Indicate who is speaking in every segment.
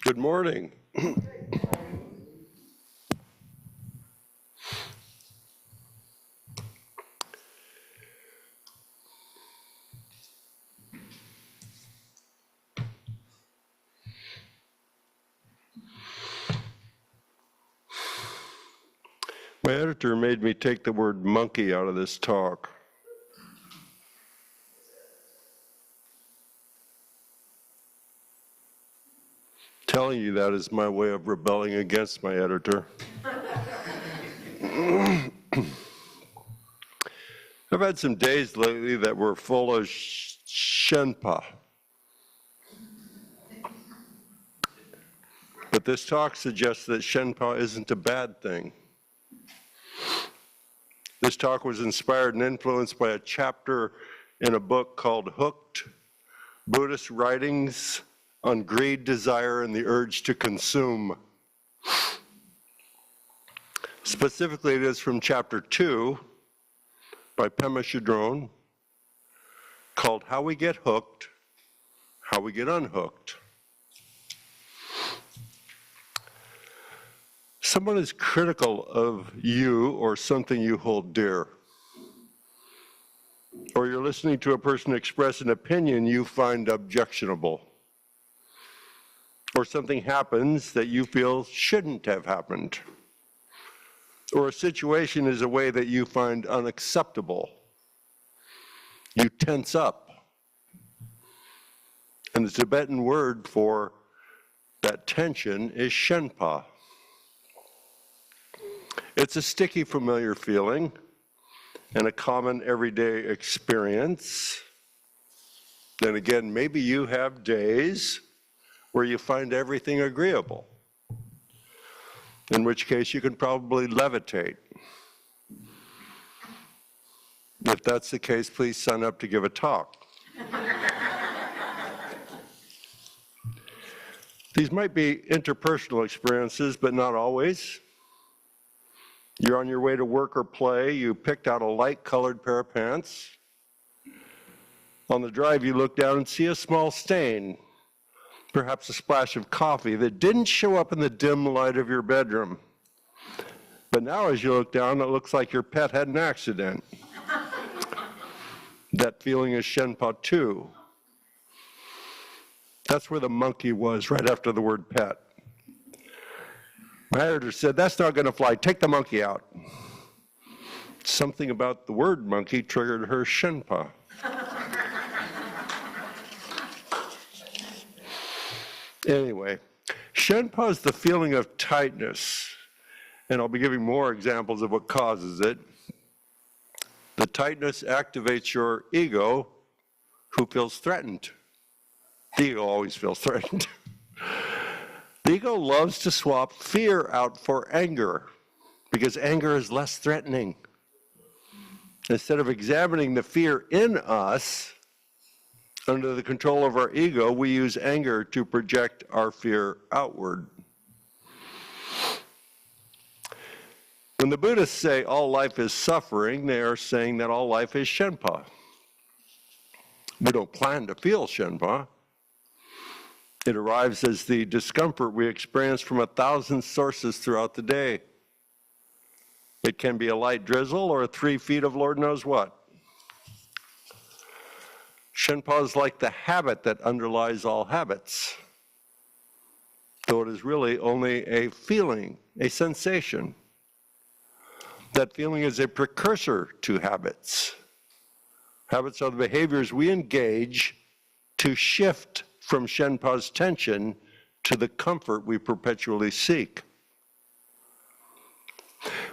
Speaker 1: Good morning. My editor made me take the word monkey out of this talk. Telling you that is my way of rebelling against my editor. I've had some days lately that were full of Shenpa. But this talk suggests that Shenpa isn't a bad thing. This talk was inspired and influenced by a chapter in a book called Hooked, Buddhist Writings on Greed, Desire, and the Urge to Consume. Specifically, it is from chapter 2 by Pema Chodron called How We Get Hooked, How We Get Unhooked. Someone is critical of you or something you hold dear. Or you're listening to a person express an opinion you find objectionable. Or something happens that you feel shouldn't have happened. Or a situation is a way that you find unacceptable. You tense up. And the Tibetan word for that tension is Shenpa. It's a sticky, familiar feeling and a common everyday experience. Then again, maybe you have days where you find everything agreeable, in which case you can probably levitate. If that's the case, please sign up to give a talk. These might be interpersonal experiences, but not always. You're on your way to work or play, you picked out a light-colored pair of pants. On the drive, you look down and see a small stain, perhaps a splash of coffee that didn't show up in the dim light of your bedroom. But now as you look down, it looks like your pet had an accident. That feeling is Shenpa too. That's where the monkey was right after the word pet. My editor said, that's not going to fly, take the monkey out. Something about the word monkey triggered her Shenpa. Anyway, Shenpa is the feeling of tightness, and I'll be giving more examples of what causes it. The tightness activates your ego, who feels threatened. The ego always feels threatened. The ego loves to swap fear out for anger, because anger is less threatening. Instead of examining the fear in us, under the control of our ego, we use anger to project our fear outward. When the Buddhists say all life is suffering, they are saying that all life is Shenpa. We don't plan to feel Shenpa. It arrives as the discomfort we experience from 1,000 sources throughout the day. It can be a light drizzle or 3 feet of Lord knows what. Shenpa is like the habit that underlies all habits, though it is really only a feeling, a sensation. That feeling is a precursor to habits. Habits are the behaviors we engage to shift from Shenpa's tension to the comfort we perpetually seek.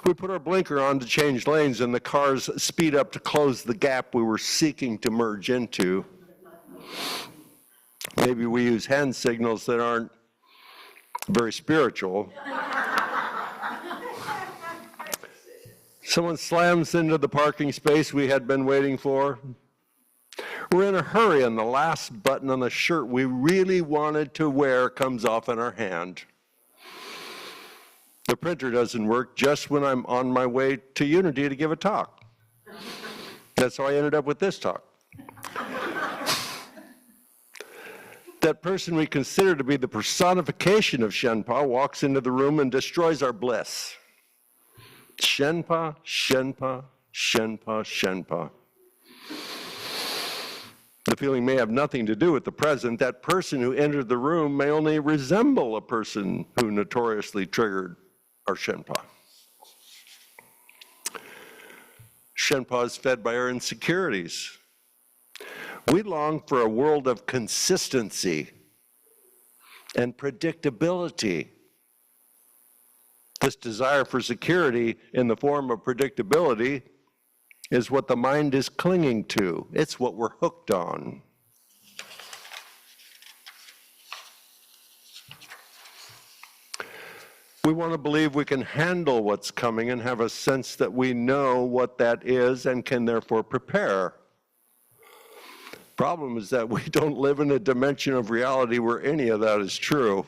Speaker 1: We put our blinker on to change lanes and the cars speed up to close the gap we were seeking to merge into. Maybe we use hand signals that aren't very spiritual. Someone slams into the parking space we had been waiting for. We're in a hurry and the last button on the shirt we really wanted to wear comes off in our hand. The printer doesn't work just when I'm on my way to Unity to give a talk. That's how I ended up with this talk. that person we consider to be the personification of Shenpa walks into the room and destroys our bliss. Shenpa, Shenpa, Shenpa, Shenpa. The feeling may have nothing to do with the present. That person who entered the room may only resemble a person who notoriously triggered our Shenpa. Shenpa is fed by our insecurities. We long for a world of consistency and predictability. This desire for security in the form of predictability is what the mind is clinging to. It's what we're hooked on. We want to believe we can handle what's coming and have a sense that we know what that is and can therefore prepare. Problem is that we don't live in a dimension of reality where any of that is true.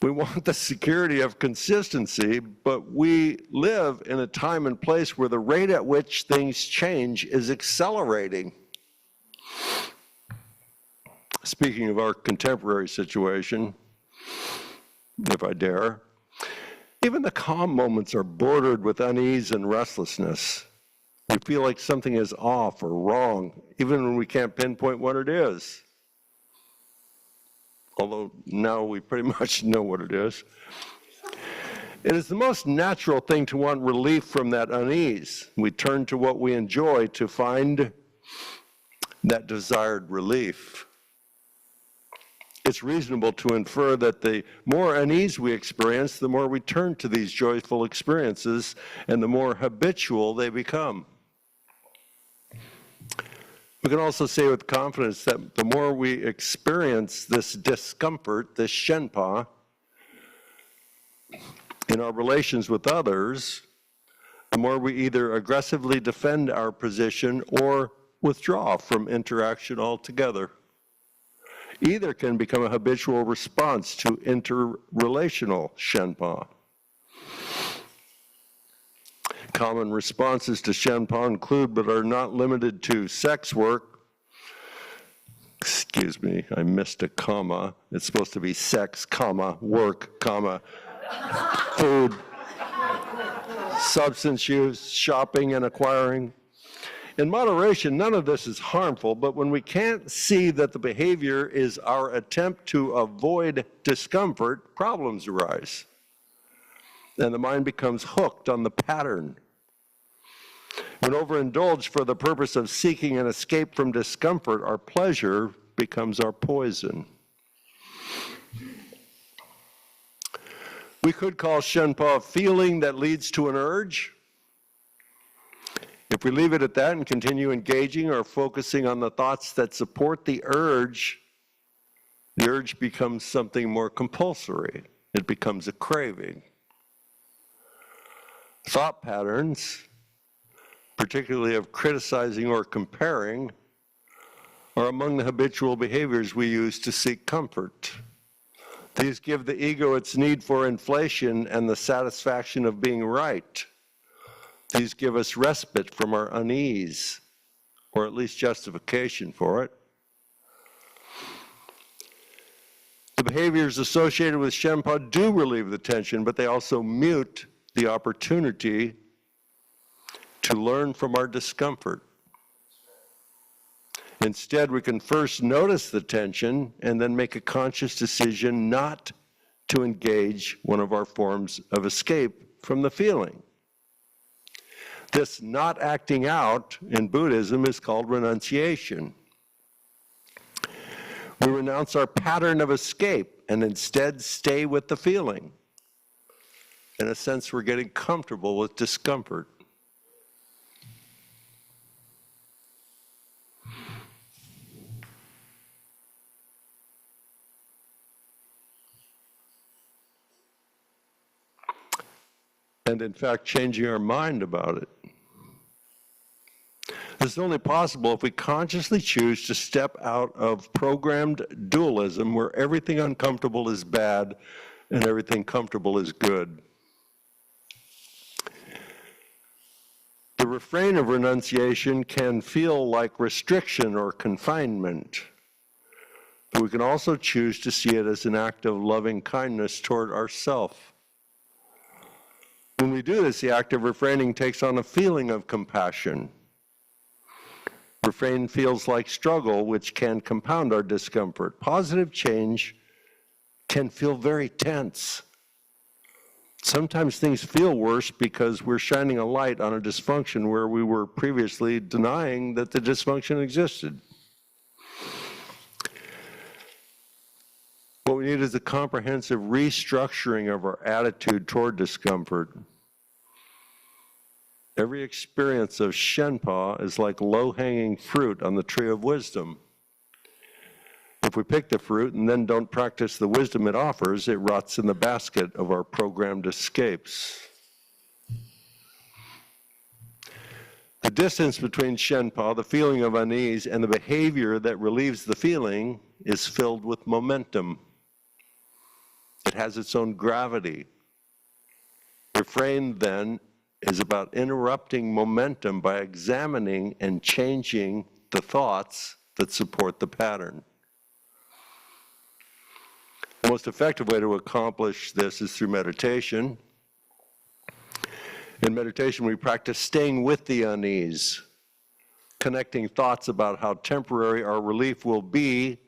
Speaker 1: We want the security of consistency, but we live in a time and place where the rate at which things change is accelerating. Speaking of our contemporary situation, if I dare, even the calm moments are bordered with unease and restlessness. We feel like something is off or wrong, even when we can't pinpoint what it is. Although now we pretty much know what it is. It is the most natural thing to want relief from that unease. We turn to what we enjoy to find that desired relief. It's reasonable to infer that the more unease we experience, the more we turn to these joyful experiences, and the more habitual they become. We can also say with confidence that the more we experience this discomfort, this Shenpa, in our relations with others, the more we either aggressively defend our position or withdraw from interaction altogether. Either can become a habitual response to interrelational Shenpa. Common responses to Shenpa include, but are not limited to, sex work. Excuse me, I missed a comma. It's supposed to be sex, comma, work, comma, food, substance use, shopping and acquiring. In moderation, none of this is harmful, but when we can't see that the behavior is our attempt to avoid discomfort, problems arise. And the mind becomes hooked on the pattern. When overindulged for the purpose of seeking an escape from discomfort, our pleasure becomes our poison. We could call Shenpa a feeling that leads to an urge. If we leave it at that and continue engaging or focusing on the thoughts that support the urge becomes something more compulsory. It becomes a craving. Thought patterns, particularly of criticizing or comparing, are among the habitual behaviors we use to seek comfort. These give the ego its need for inflation and the satisfaction of being right. These give us respite from our unease, or at least justification for it. The behaviors associated with Shenpa do relieve the tension, but they also mute the opportunity to learn from our discomfort. Instead, we can first notice the tension and then make a conscious decision not to engage one of our forms of escape from the feeling. This not acting out in Buddhism is called renunciation. We renounce our pattern of escape and instead stay with the feeling. In a sense, we're getting comfortable with discomfort. And in fact, changing our mind about it. This is only possible if we consciously choose to step out of programmed dualism where everything uncomfortable is bad and everything comfortable is good. The refrain of renunciation can feel like restriction or confinement. But we can also choose to see it as an act of loving kindness toward ourselves. When we do this, the act of refraining takes on a feeling of compassion. Refrain feels like struggle, which can compound our discomfort. Positive change can feel very tense. Sometimes things feel worse because we're shining a light on a dysfunction where we were previously denying that the dysfunction existed. What we need is a comprehensive restructuring of our attitude toward discomfort. Every experience of Shenpa is like low-hanging fruit on the tree of wisdom. If we pick the fruit and then don't practice the wisdom it offers, it rots in the basket of our programmed escapes. The distance between Shenpa, the feeling of unease, and the behavior that relieves the feeling is filled with momentum. It has its own gravity. Refrain, then, is about interrupting momentum by examining and changing the thoughts that support the pattern. The most effective way to accomplish this is through meditation. In meditation, we practice staying with the unease, connecting thoughts about how temporary our relief will be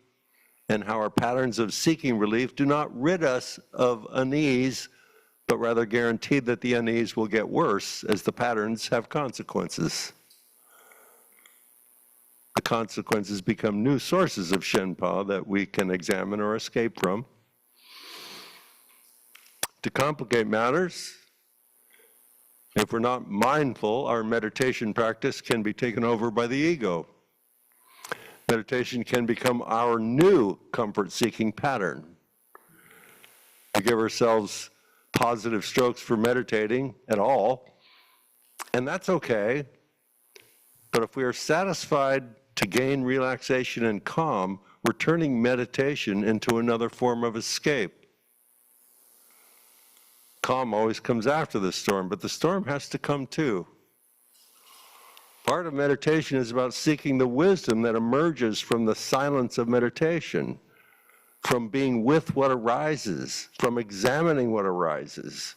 Speaker 1: and how our patterns of seeking relief do not rid us of unease, but rather guarantee that the unease will get worse as the patterns have consequences. The consequences become new sources of Shenpa that we can examine or escape from. To complicate matters, if we're not mindful, our meditation practice can be taken over by the ego. Meditation can become our new comfort-seeking pattern. We give ourselves positive strokes for meditating at all, and that's okay. But if we are satisfied to gain relaxation and calm, we're turning meditation into another form of escape. Calm always comes after the storm, but the storm has to come too. Part of meditation is about seeking the wisdom that emerges from the silence of meditation, from being with what arises, from examining what arises.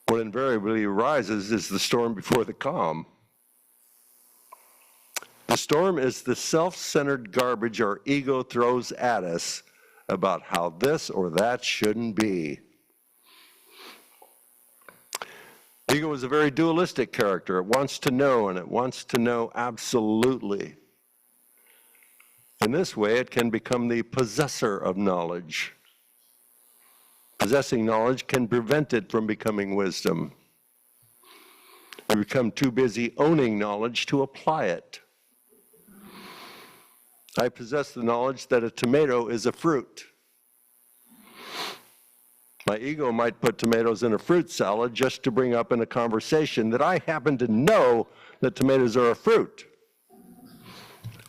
Speaker 1: What invariably arises is the storm before the calm. The storm is the self-centered garbage our ego throws at us about how this or that shouldn't be. Ego is a very dualistic character. It wants to know, and it wants to know absolutely. In this way, it can become the possessor of knowledge. Possessing knowledge can prevent it from becoming wisdom. We become too busy owning knowledge to apply it. I possess the knowledge that a tomato is a fruit. My ego might put tomatoes in a fruit salad just to bring up in a conversation that I happen to know that tomatoes are a fruit.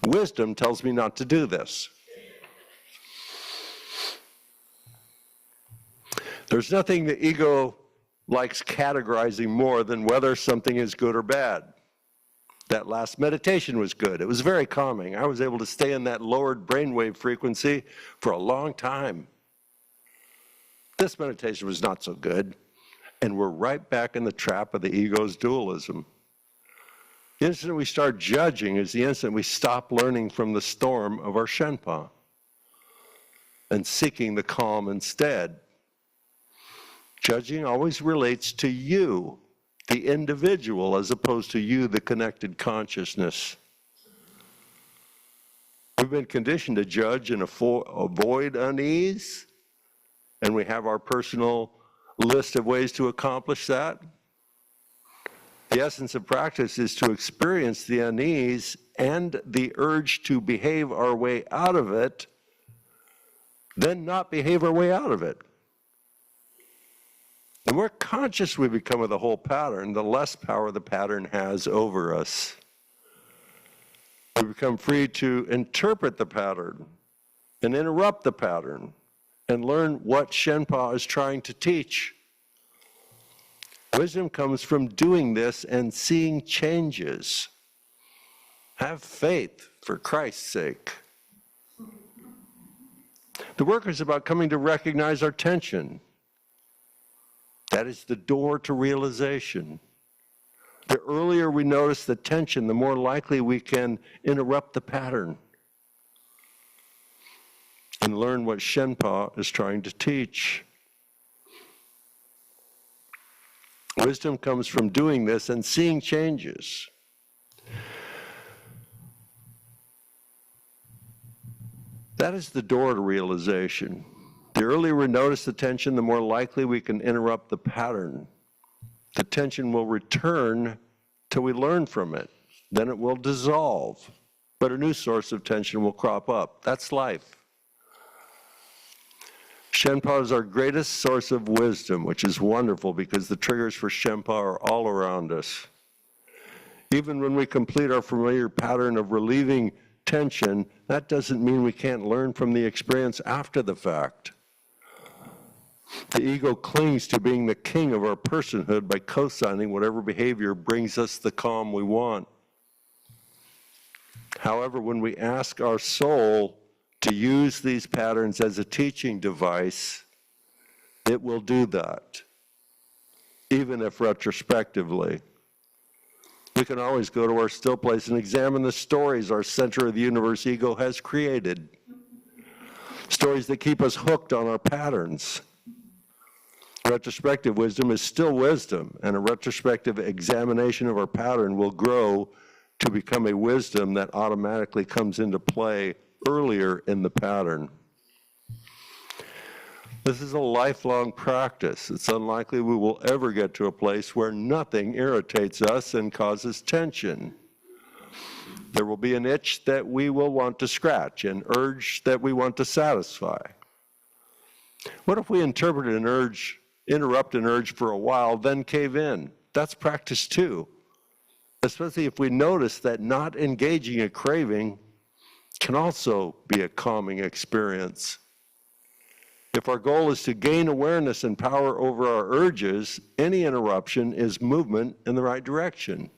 Speaker 1: Wisdom tells me not to do this. There's nothing the ego likes categorizing more than whether something is good or bad. That last meditation was good. It was very calming. I was able to stay in that lowered brainwave frequency for a long time. This meditation was not so good, and we're right back in the trap of the ego's dualism. The instant we start judging is the instant we stop learning from the storm of our Shenpa and seeking the calm instead. Judging always relates to you, the individual, as opposed to you, the connected consciousness. We've been conditioned to judge and avoid unease, and we have our personal list of ways to accomplish that. The essence of practice is to experience the unease and the urge to behave our way out of it, then not behave our way out of it. The more conscious we become of the whole pattern, the less power the pattern has over us. We become free to interpret the pattern and interrupt the pattern and learn what Shenpa is trying to teach. Wisdom comes from doing this and seeing changes. Have faith, for Christ's sake. The work is about coming to recognize our tension. That is the door to realization. The earlier we notice the tension, the more likely we can interrupt the pattern and learn what Shenpa is trying to teach. Wisdom comes from doing this and seeing changes. That is the door to realization. The earlier we notice the tension, the more likely we can interrupt the pattern. The tension will return till we learn from it. Then it will dissolve, but a new source of tension will crop up. That's life. Shenpa is our greatest source of wisdom, which is wonderful because the triggers for Shenpa are all around us. Even when we complete our familiar pattern of relieving tension, that doesn't mean we can't learn from the experience after the fact. The ego clings to being the king of our personhood by co-signing whatever behavior brings us the calm we want. However, when we ask our soul to use these patterns as a teaching device, it will do that, even if retrospectively. We can always go to our still place and examine the stories our center of the universe ego has created. Stories that keep us hooked on our patterns. Retrospective wisdom is still wisdom, and a retrospective examination of our pattern will grow to become a wisdom that automatically comes into play earlier in the pattern. This is a lifelong practice. It's unlikely we will ever get to a place where nothing irritates us and causes tension. There will be an itch that we will want to scratch, an urge that we want to satisfy. What if we interpret an urge, interrupt an urge for a while, then cave in? That's practice too. Especially if we notice that not engaging a craving can also be a calming experience. If our goal is to gain awareness and power over our urges, any interruption is movement in the right direction.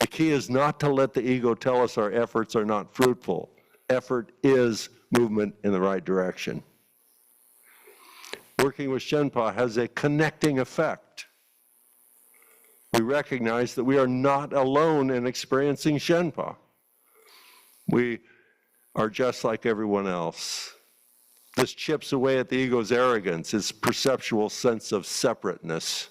Speaker 1: The key is not to let the ego tell us our efforts are not fruitful. Effort is movement in the right direction. Working with Shenpa has a connecting effect. We recognize that we are not alone in experiencing Shenpa. We are just like everyone else. This chips away at the ego's arrogance, its perceptual sense of separateness.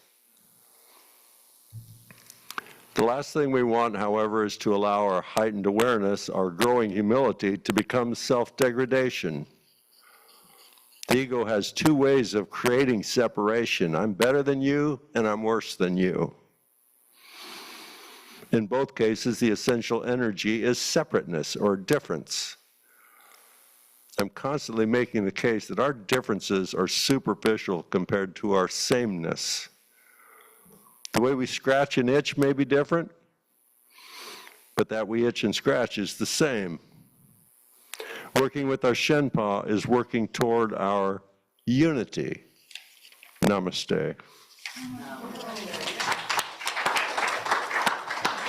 Speaker 1: The last thing we want, however, is to allow our heightened awareness, our growing humility, to become self-degradation. The ego has two ways of creating separation. I'm better than you, and I'm worse than you. In both cases, the essential energy is separateness or difference. I'm constantly making the case that our differences are superficial compared to our sameness. The way we scratch and itch may be different, but that we itch and scratch is the same. Working with our Shenpa is working toward our unity. Namaste.